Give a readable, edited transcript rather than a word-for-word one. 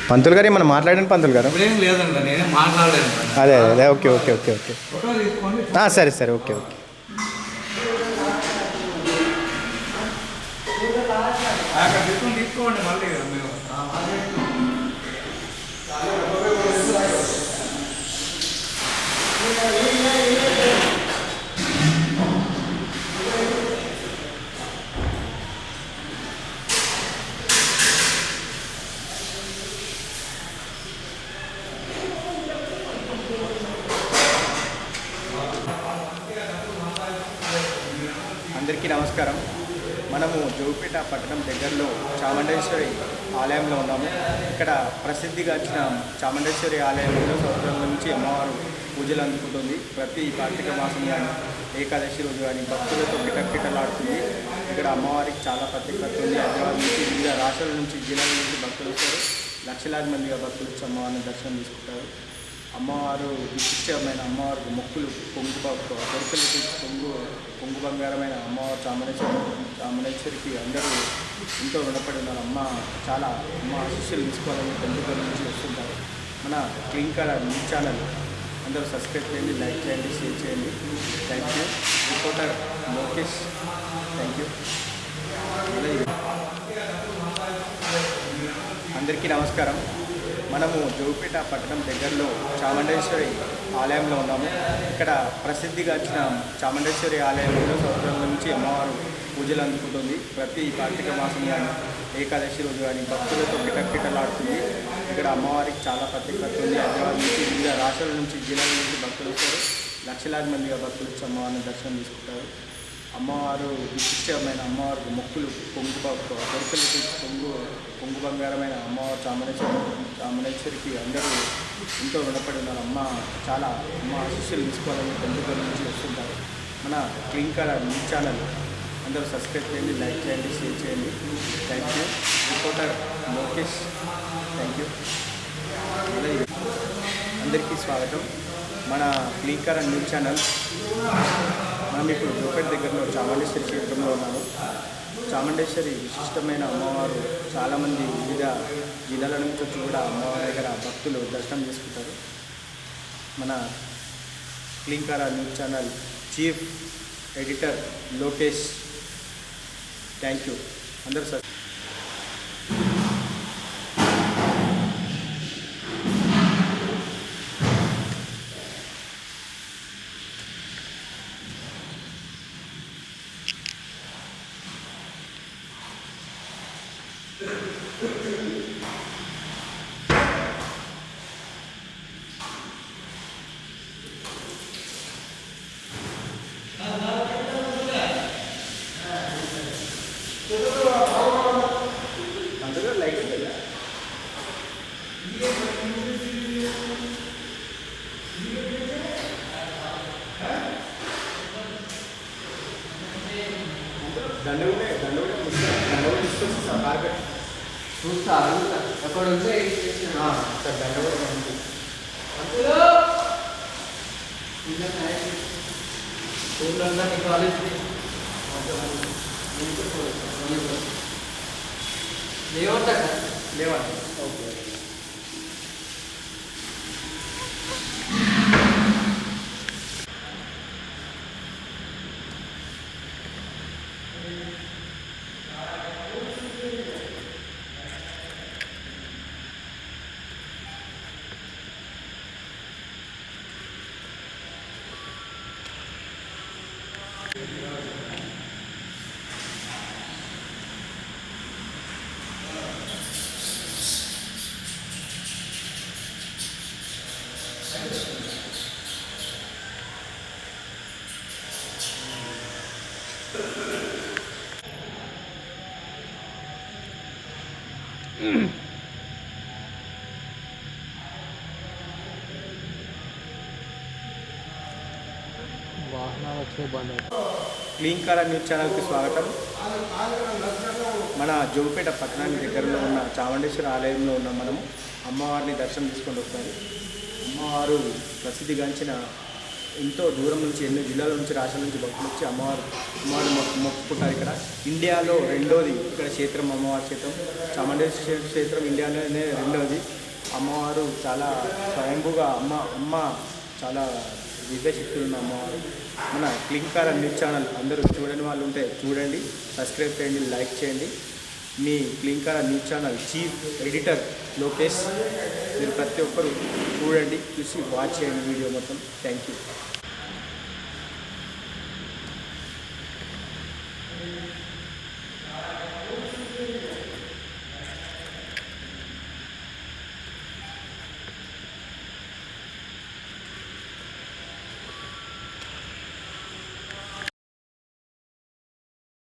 పంతులు గారు ఏమన్నా మాట్లాడండి పంతులు గారు. ఏం లేదండి, నేనే మాట్లాడలేదు. అదే అదే ఓకే ఓకే ఓకే ఓకే సరే సరే ఓకే ఓకే. తీసుకోండి మళ్ళీ మేము అందరికీ నమస్కారం. మనము జోగిపేట పట్టణం దగ్గరలో చాముండేశ్వరి ఆలయంలో ఉన్నాము. ఇక్కడ ప్రసిద్ధిగాంచిన చాముండేశ్వరి ఆలయంలో సంవత్సరాల నుంచి అమ్మవారు పూజలు అందుకుంటుంది. ప్రతి కార్తీక మాసం కానీ ఏకాదశి రోజు కానీ భక్తులతో కిటకిటలాడుతుంది. ఇక్కడ అమ్మవారికి చాలా ప్రత్యేకత ఉంది. హైదరాబాద్ నుంచి వివిధ రాష్ట్రాల నుంచి జిల్లాల నుంచి భక్తులు వస్తారు. లక్షలాది మందిగా భక్తులు వచ్చి అమ్మవారిని దర్శనం తీసుకుంటారు. అమ్మవారు విశిష్టమైన అమ్మవారికి మొక్కులు కొడుకులకి పొంగు బంగారమైన అమ్మవారు చాముండేశ్వరికి అందరూ ఎంతో రుణపడి ఉన్నారు. చాలా అమ్మ ఆశీస్సులు తీసుకోవాలని తండ్రి నుంచి వస్తుంటారు. మన క్లీన్ కలర్ న్యూస్ ఛానల్ అందరూ సబ్స్క్రైబ్ చేయండి, లైక్ చేయండి, షేర్ చేయండి. Thank you. Reporter Lokesh. Thank you. అందరికీ నమస్కారం. మనము జోగిపేట పట్టణం దగ్గరలో చాముండేశ్వరి ఆలయంలో ఉన్నాము. ఇక్కడ ప్రసిద్ధిగాంచిన చాముండేశ్వరి ఆలయంలో సంవత్సరాల నుంచి అమ్మవారు పూజలు అందుకుంటుంది. ప్రతి కార్తీక మాసం కానీ ఏకాదశి రోజు కానీ భక్తులతో కిటకిటలాడుతుంది. ఇక్కడ అమ్మవారికి చాలా ప్రత్యేకత ఉంది. హైదరాబాద్ నుంచి వివిధ రాష్ట్రాల నుంచి జిల్లాల నుంచి భక్తులు వస్తారు. లక్షలాది మందిగా భక్తులు వచ్చి అమ్మవారిని దర్శనం తీసుకుంటారు. అమ్మవారు విశిష్టమైన అమ్మవారికి మొక్కులు కొడుకులకి పొంగు బంగారమైన అమ్మవారు చాముండేశ్వరికి అందరూ ఎంతో రుణపడి ఉన్నారు. చాలా అమ్మ ఆశీస్సులు తీసుకోవాలని తండ్రి నుంచి వస్తుంటారు. మన క్లీన్ కలర్ న్యూస్ ఛానల్ అందరూ సబ్స్క్రైబ్ చేయండి, లైక్ చేయండి, షేర్ చేయండి. Thank you. Reporter Lokesh. Thank you. అందరికీ స్వాగతం. మన క్లీన్ కలర్ న్యూస్ ఛానల్. మనం ఇప్పుడు జోగిపేట దగ్గరలో చాముండేశ్వరి క్షేత్రంలో ఉన్నాము. చాముండేశ్వరి విశిష్టమైన అమ్మవారు చాలామంది వివిధ జిల్లాల నుంచి వచ్చి కూడా అమ్మవారి దగ్గర భక్తులు దర్శనం చేసుకుంటారు. మన clean colour news channel chief editor Lokesh. Thank you. అందరూ సార్ చూస్తా ఎక్కడ ఉంటే కాలేజ్ లేవండి. ఓకే. వాహనాలు వచ్చే బంద్ అవుతాయి. క్లీన్ కార్ న్యూస్ ఛానల్కి స్వాగతం. మన జోగిపేట పట్టణానికి దగ్గరలో ఉన్న చాముండేశ్వరి ఆలయంలో ఉన్న మనము అమ్మవారిని దర్శనం తీసుకొని వస్తాము. అమ్మవారు ప్రసిద్ధిగాంచిన ఎంతో దూరం నుంచి, ఎన్నో జిల్లాల నుంచి, రాష్ట్రాల నుంచి భక్తులు వచ్చి అమ్మవారు మొక్కుకుంటారు. ఇక్కడ ఇండియాలో రెండోది ఇక్కడ క్షేత్రం, అమ్మవారి క్షేత్రం చాముండేశ్వరి క్షేత్రం ఇండియాలోనే రెండోది. అమ్మవారు చాలా స్వయంభూగా అమ్మ చాలా దివ్యశక్తులు ఉన్న అమ్మవారు. మన క్లింకార్ న్యూస్ ఛానల్ అందరూ చూడని వాళ్ళు ఉంటే చూడండి, సబ్స్క్రైబ్ చేయండి, లైక్ చేయండి. మీ క్లింకార్ news channel chief editor Lokesh. మీరు ప్రతి ఒక్కరు చూడండి, చూసి వాచ్ చేయండి వీడియో మొత్తం. Thank you.